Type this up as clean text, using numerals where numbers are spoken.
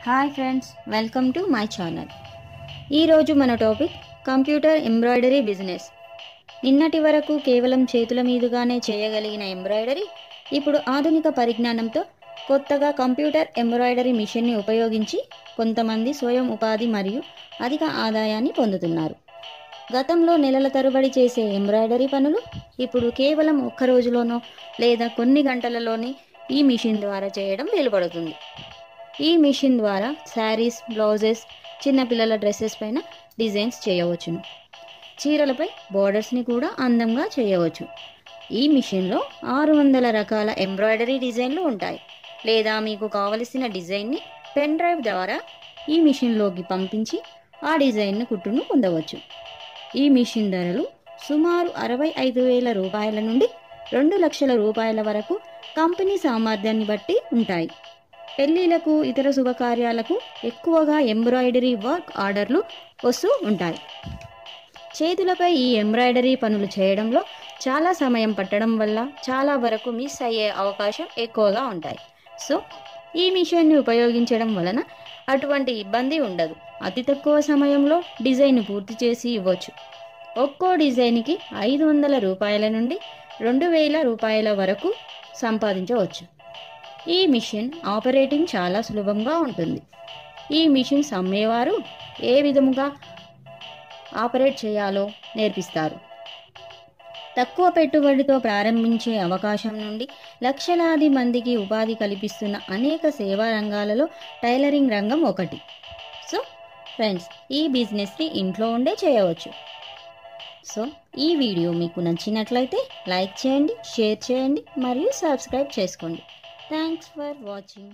Hi friends, welcome to my channel. ఈరోజు మన topic computer embroidery business. నిన్నటి వరకు కేవలం చేతుల మీదుగానే చేయగలిగిన ఎంబ్రాయిడరీ ఇప్పుడు ఆధునిక పరిజ్ఞానంతో కొత్తగా కంప్యూటర్ ఎంబ్రాయిడరీ మిషన్ని ఉపయోగించి కొంతమంది స్వయం ఉపాధి మరియు అధిక ఆదాయాన్ని పొందుతున్నారు. గతంలో నెలల తరబడి చేసే ఎంబ్రాయిడరీ పనులు ఇప్పుడు కేవలం ఒక్క రోజులోనో లేదా కొన్ని గంటలలోనే ఈ మిషన్ ద్వారా చేయడం వీలుపడుతుంది. ఈ మిషన్ ద్వారా శారీస్, బ్లౌజెస్, చిన్నపిల్లల డ్రెస్సెస్ పైన డిజైన్స్ చేయవచ్చును. చీరలపై బోర్డర్స్ని కూడా అందంగా చేయవచ్చు. ఈ మిషన్లో 600 రకాల ఎంబ్రాయిడరీ డిజైన్లు ఉంటాయి. లేదా మీకు కావలసిన డిజైన్ని పెన్ డ్రైవ్ ద్వారా ఈ మిషన్లోకి పంపించి ఆ డిజైన్ కుట్టును పొందవచ్చు. ఈ మిషన్ ధరలు సుమారు 65,000 రూపాయల నుండి 2 లక్షల రూపాయల వరకు కంపెనీ సామర్థ్యాన్ని బట్టి ఉంటాయి. పెళ్లిలకు, ఇతర శుభకార్యాలకు ఎక్కువగా ఎంబ్రాయిడరీ వర్క్ ఆర్డర్లు వస్తూ ఉంటాయి. చేతులపై ఈ ఎంబ్రాయిడరీ పనులు చేయడంలో చాలా సమయం పట్టడం వల్ల చాలా వరకు మిస్ అయ్యే అవకాశం ఎక్కువగా ఉంటాయి. సో ఈ మిషన్ని ఉపయోగించడం వలన అటువంటి ఇబ్బంది ఉండదు. అతి తక్కువ సమయంలో డిజైన్ పూర్తి చేసి ఇవ్వచ్చు. ఒక్కో డిజైన్కి 500 రూపాయల నుండి 2,000 రూపాయల వరకు సంపాదించవచ్చు. ఈ మిషన్ ఆపరేటింగ్ చాలా సులభంగా ఉంటుంది. ఈ మిషన్స్ అమ్మేవారు ఏ విధముగా ఆపరేట్ చేయాలో నేర్పిస్తారు. తక్కువ పెట్టుబడితో ప్రారంభించే అవకాశం నుండి లక్షలాది మందికి ఉపాధి కల్పిస్తున్న అనేక సేవా రంగాలలో టైలరింగ్ రంగం ఒకటి. సో ఫ్రెండ్స్, ఈ బిజినెస్ని ఇంట్లో ఉండే చేయవచ్చు. సో ఈ వీడియో మీకు నచ్చినట్లయితే లైక్ చేయండి, షేర్ చేయండి మరియు సబ్స్క్రైబ్ చేసుకోండి. Thanks for watching.